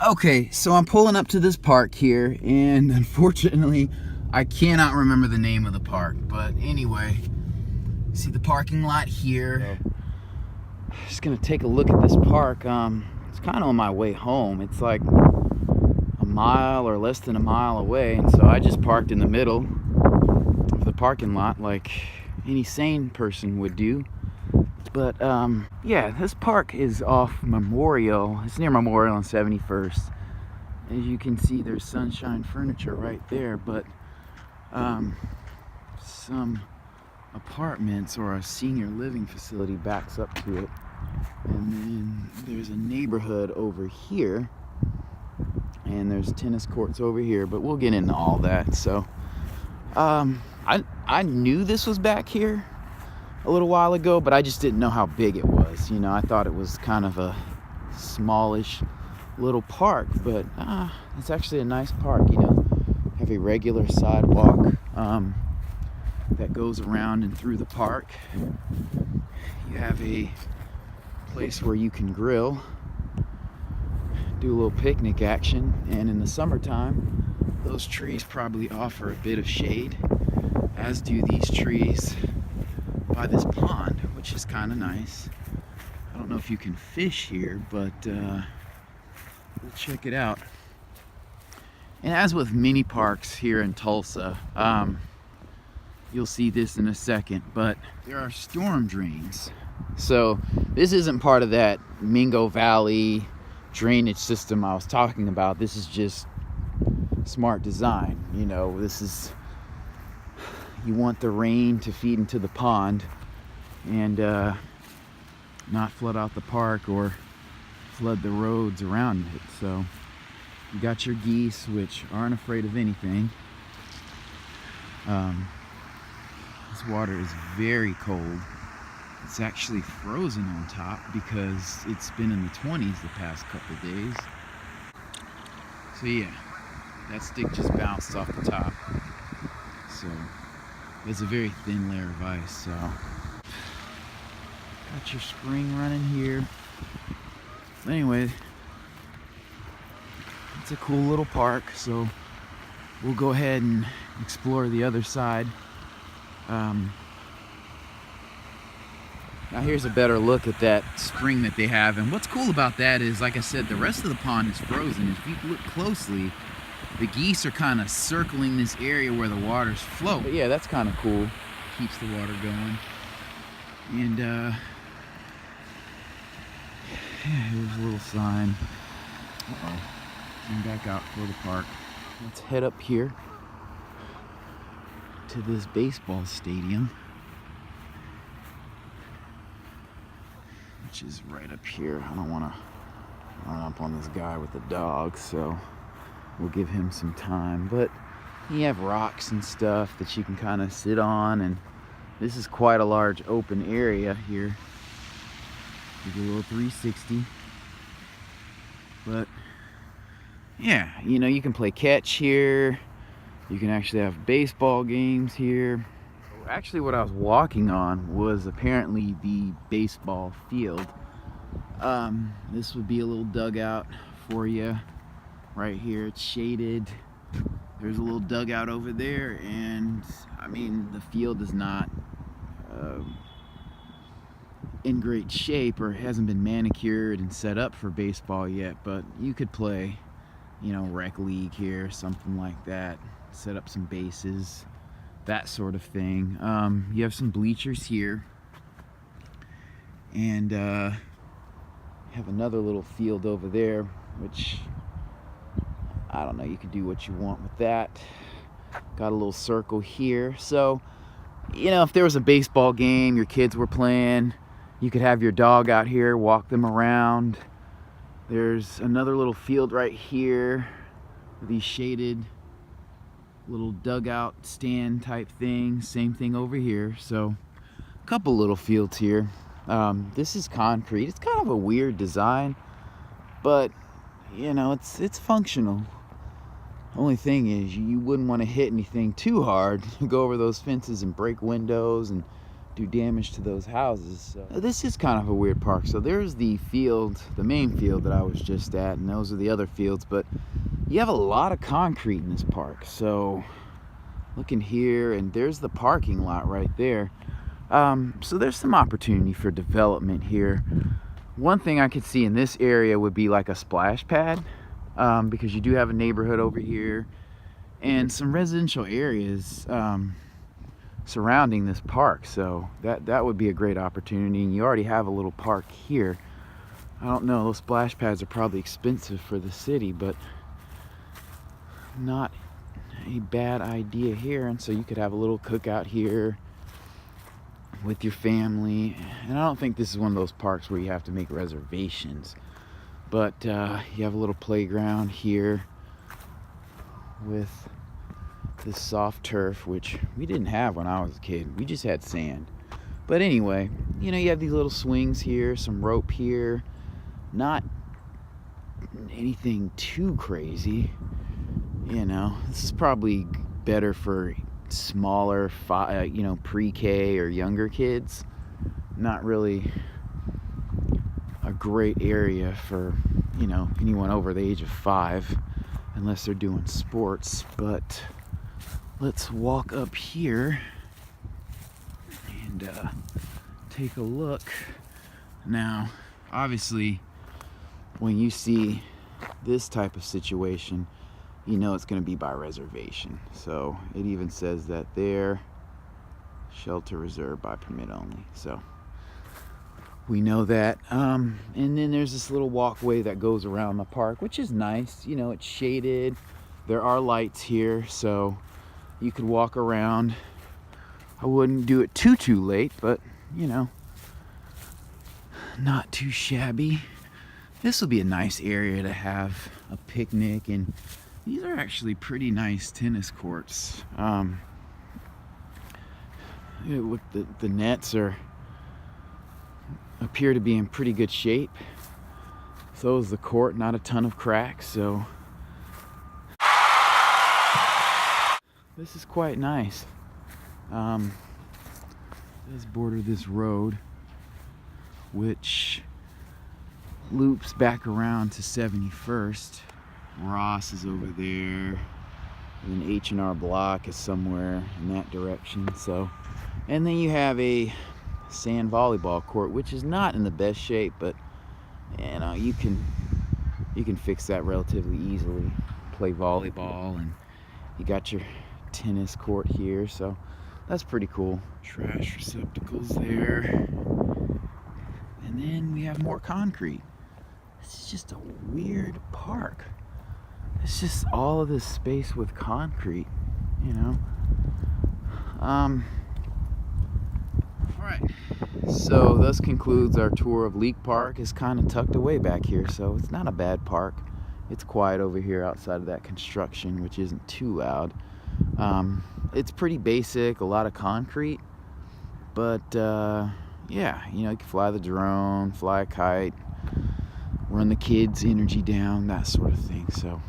Okay, so I'm pulling up to this park here, and unfortunately, I cannot remember the name of the park. But anyway, see the parking lot here. Just gonna take a look at this park. It's kind of on my way home. It's like a mile or less than a mile away, and so I just parked in the middle of the parking lot like any sane person would do. But yeah, this park is off Memorial. It's near Memorial and 71st. As you can see, there's Sunshine Furniture right there, but some apartments or a senior living facility backs up to it. And then there's a neighborhood over here, and there's tennis courts over here, but we'll get into all that. So I knew this was back here a little while ago, but I just didn't know how big it was. You know, I thought it was kind of a smallish little park, but it's actually a nice park. You know, have a regular sidewalk that goes around and through the park. You have a place where you can grill, do a little picnic action, and in the summertime, those trees probably offer a bit of shade, as do these trees by this pond, which is kind of nice. I don't know if you can fish here, but we'll check it out. And as with many parks here in Tulsa, you'll see this in a second, but there are storm drains. So this isn't part of that Mingo Valley drainage system I was talking about. This is just smart design. You know, this is, you want the rain to feed into the pond and not flood out the park or flood the roads around it. So you got your geese, which aren't afraid of anything. This water is very cold. It's actually frozen on top because it's been in the 20s the past couple days. So yeah, that stick just bounced off the top. So there's a very thin layer of ice. So got your spring running here. Anyway, it's a cool little park. So we'll go ahead and explore the other side. Now here's a better look at that spring that they have, and what's cool about that is, like I said, the rest of the pond is frozen. If you look closely, the geese are kind of circling this area where the water's flow. But yeah, that's kind of cool. Keeps the water going. And yeah, here's a little sign. Come back out for the park. Let's head up here to this baseball stadium, which is right up here. I don't want to run up on this guy with the dog, so we'll give him some time. But you have rocks and stuff that you can kind of sit on, and this is quite a large open area here. Do a little 360. But yeah, you know, you can play catch here. You can actually have baseball games here. Actually, what I was walking on was apparently the baseball field. This would be a little dugout for you right here. It's shaded. There's a little dugout over there, and I mean, the field is not in great shape, or hasn't been manicured and set up for baseball yet, but you could play, you know, rec league here, something like that. Set up some bases, that sort of thing. You have some bleachers here, and have another little field over there, which I don't know, you can do what you want with that. Got a little circle here. So, you know, if there was a baseball game your kids were playing, you could have your dog out here, walk them around. There's another little field right here with these shaded little dugout stand type things. Same thing over here. So a couple little fields here. This is concrete. It's kind of a weird design, but you know, it's functional. Only thing is, you wouldn't want to hit anything too hard, go over those fences and break windows and do damage to those houses. So this is kind of a weird park. So there's the field, the main field that I was just at, and those are the other fields, but you have a lot of concrete in this park. So looking here, and there's the parking lot right there. So there's some opportunity for development here. One thing I could see in this area would be like a splash pad, because you do have a neighborhood over here and some residential areas surrounding this park. So that would be a great opportunity, and you already have a little park here. I don't know, those splash pads are probably expensive for the city, but not a bad idea here. And so you could have a little cookout here with your family. And I don't think this is one of those parks where you have to make reservations, but you have a little playground here with this soft turf, which we didn't have when I was a kid. We just had sand. But anyway, you know, you have these little swings here, some rope here, not anything too crazy. You know, this is probably better for smaller, you know, pre-K or younger kids. Not really a great area for, you know, anyone over the age of 5, unless they're doing sports. But let's walk up here and take a look. Now, obviously, when you see this type of situation, you know it's going to be by reservation. So it even says that there, shelter reserved by permit only. So we know that. And then there's this little walkway that goes around the park, which is nice. You know, it's shaded. There are lights here, so you could walk around. I wouldn't do it too late, but you know, not too shabby. This will be a nice area to have a picnic, and these are actually pretty nice tennis courts. Look, the nets appear to be in pretty good shape. So is the court, not a ton of cracks. So this is quite nice. Let's border this road, which loops back around to 71st. Ross is over there, and H&R Block is somewhere in that direction. So, and then you have a sand volleyball court, which is not in the best shape, but you know, you can fix that relatively easily. Play volleyball, and you got your tennis court here, so that's pretty cool. Trash receptacles there, and then we have more concrete. This is just a weird park. It's just all of this space with concrete, you know. All right. So this concludes our tour of Leake Park. It's kind of tucked away back here, so it's not a bad park. It's quiet over here outside of that construction, which isn't too loud. It's pretty basic, a lot of concrete, but yeah, you know, you can fly the drone, fly a kite, run the kids' energy down, that sort of thing. So